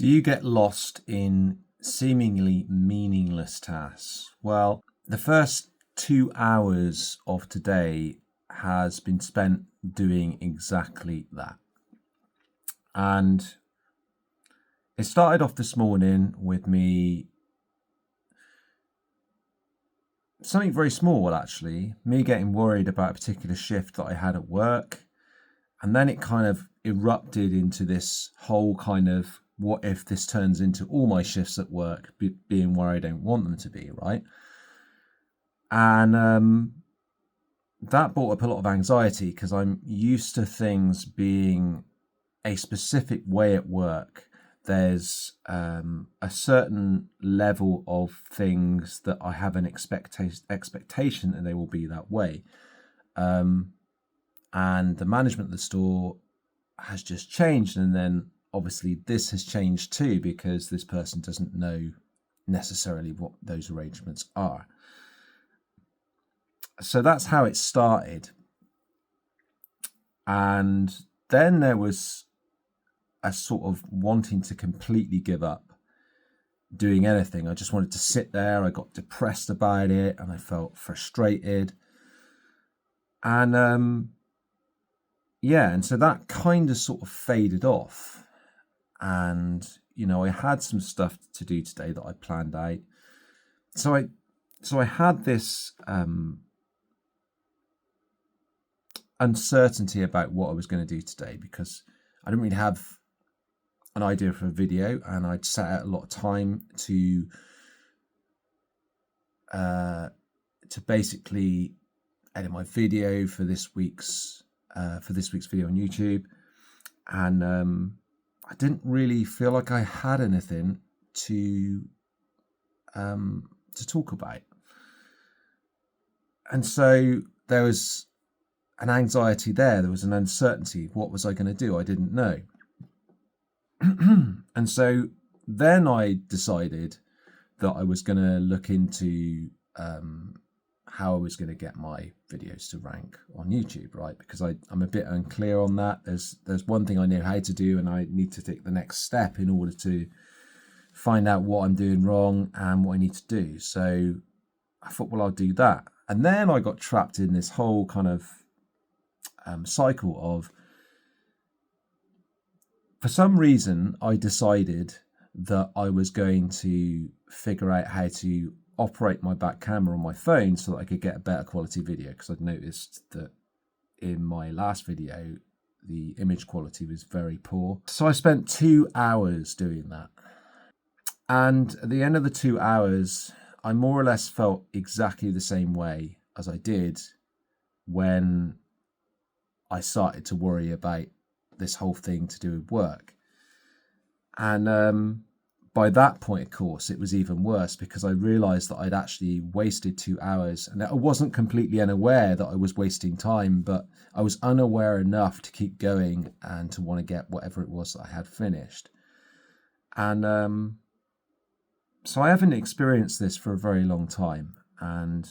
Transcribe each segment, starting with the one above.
Do you get lost in seemingly meaningless tasks? Well, the first 2 hours of today has been spent doing exactly that. And it started off this morning with me, something very small actually, me getting worried about a particular shift that I had at work. And then it kind of erupted into this whole kind of, what if this turns into all my shifts at work being where I don't want them to be, right? And that brought up a lot of anxiety because I'm used to things being a specific way at work. There's a certain level of things that I have an expectation that they will be that way. And the management of the store has just changed, and then obviously this has changed too because this person doesn't know necessarily what those arrangements are. So that's how it started. And then there was a sort of wanting to completely give up doing anything. I just wanted to sit there. I got depressed about it and I felt frustrated. And and so that kind of sort of faded off. And, I had some stuff to do today that I planned out. So I had this uncertainty about what I was going to do today because I didn't really have an idea for a video, and I'd set out a lot of time to basically edit my video for this week's video on YouTube, and I didn't really feel like I had anything to talk about, and so there was an anxiety there. There was an uncertainty. What was I going to do? I didn't know. And so then I decided that I was going to look into how I was going to get my videos to rank on YouTube, right? Because I'm a bit unclear on that. There's one thing I know how to do, and I need to take the next step in order to find out what I'm doing wrong and what I need to do. So I thought, well, I'll do that. And then I got trapped in this whole kind of cycle of, for some reason, I decided that I was going to figure out how to operate my back camera on my phone so that I could get a better quality video, because I'd noticed that in my last video the image quality was very poor. So I spent 2 hours doing that, and at the end of the 2 hours I more or less felt exactly the same way as I did when I started to worry about this whole thing to do with work. And by that point, of course, it was even worse because I realized that I'd actually wasted 2 hours, and I wasn't completely unaware that I was wasting time, but I was unaware enough to keep going and to want to get whatever it was that I had finished. And so I haven't experienced this for a very long time. And,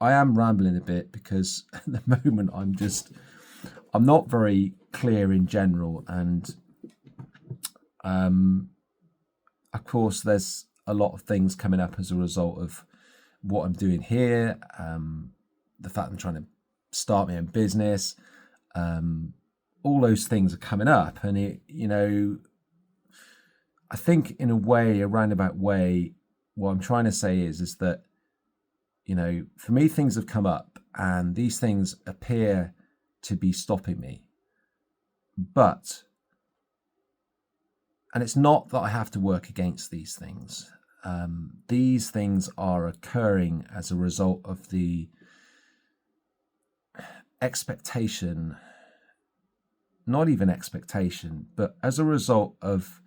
I am rambling a bit because at the moment I'm not very clear in general. And of course, there's a lot of things coming up as a result of what I'm doing here. The fact I'm trying to start my own business, all those things are coming up. And I think in a roundabout way, what I'm trying to say is that, for me, things have come up and these things appear to be stopping me. And it's not that I have to work against these things. These things are occurring as a result of the expectation, not even expectation, but as a result of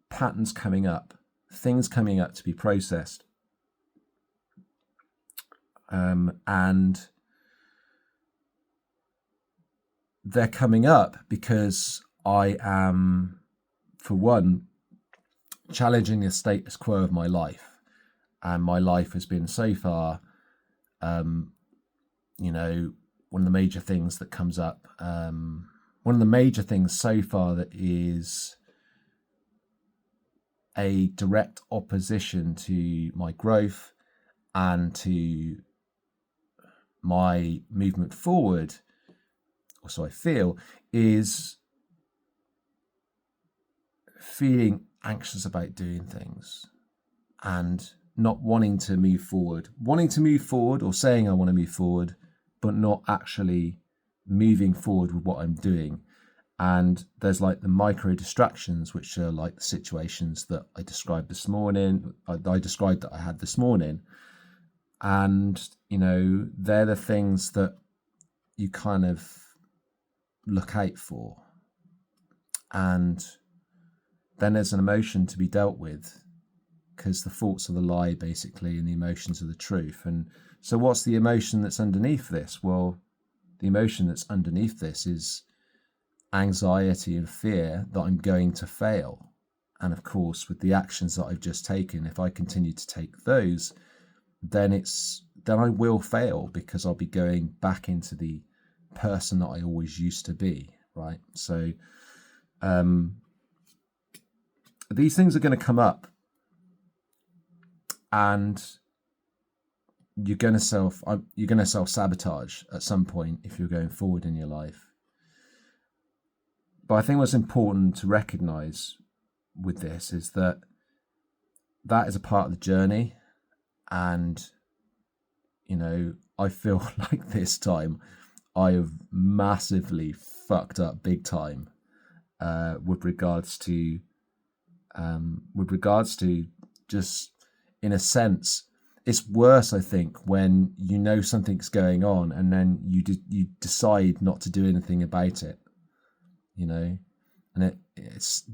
patterns coming up, things coming up to be processed. And they're coming up because I am, for one, challenging the status quo of my life. And my life has been so far, one of the major things that comes up one of the major things so far that is a direct opposition to my growth and to my movement forward, or so I feel, is feeling anxious about doing things and not wanting to move forward, or saying I want to move forward, but not actually moving forward with what I'm doing. And there's like the micro distractions, which are like the situations that I described this morning. I described that I had this morning. And, you know, they're the things that you kind of look out for. And then there's an emotion to be dealt with, because the thoughts are the lie, basically, and the emotions are the truth. And so what's the emotion that's underneath this? Well, the emotion that's underneath this is anxiety and fear that I'm going to fail. And of course, with the actions that I've just taken, if I continue to take those, then I will fail, because I'll be going back into the person that I always used to be, right? So these things are going to come up, and you're going to self-sabotage at some point if you're going forward in your life. But I think what's important to recognize with this is that is a part of the journey. And, you know, I feel like this time I have massively fucked up big time with regards to just, in a sense, it's worse, I think, when you know something's going on and then you decide not to do anything about it, you know, and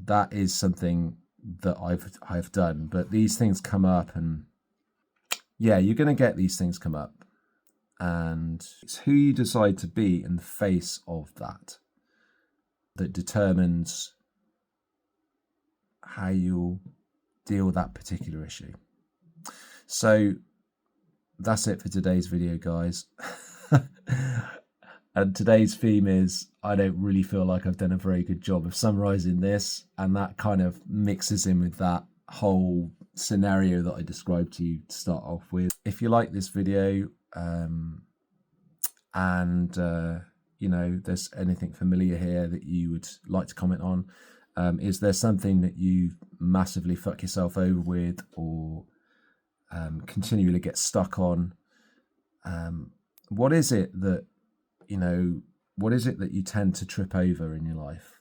that is something that I've done. But these things come up, and yeah, you're going to get these things come up, and it's who you decide to be in the face of that determines how you'll deal with that particular issue. So that's it for today's video, guys. And today's theme is, I don't really feel like I've done a very good job of summarizing this, and that kind of mixes in with that whole scenario that I described to you to start off with. If you like this video you know, there's anything familiar here that you would like to comment on, is there something that you massively fuck yourself over with, or continually get stuck on? What is it that you tend to trip over in your life,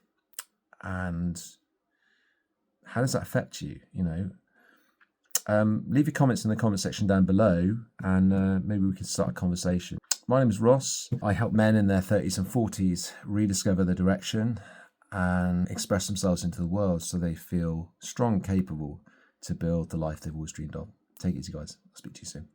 and how does that affect you? You know, leave your comments in the comment section down below, and maybe we can start a conversation. My name is Ross. I help men in their 30s and 40s rediscover their direction and express themselves into the world so they feel strong and capable to build the life they've always dreamed of. Take it easy, guys. I'll speak to you soon.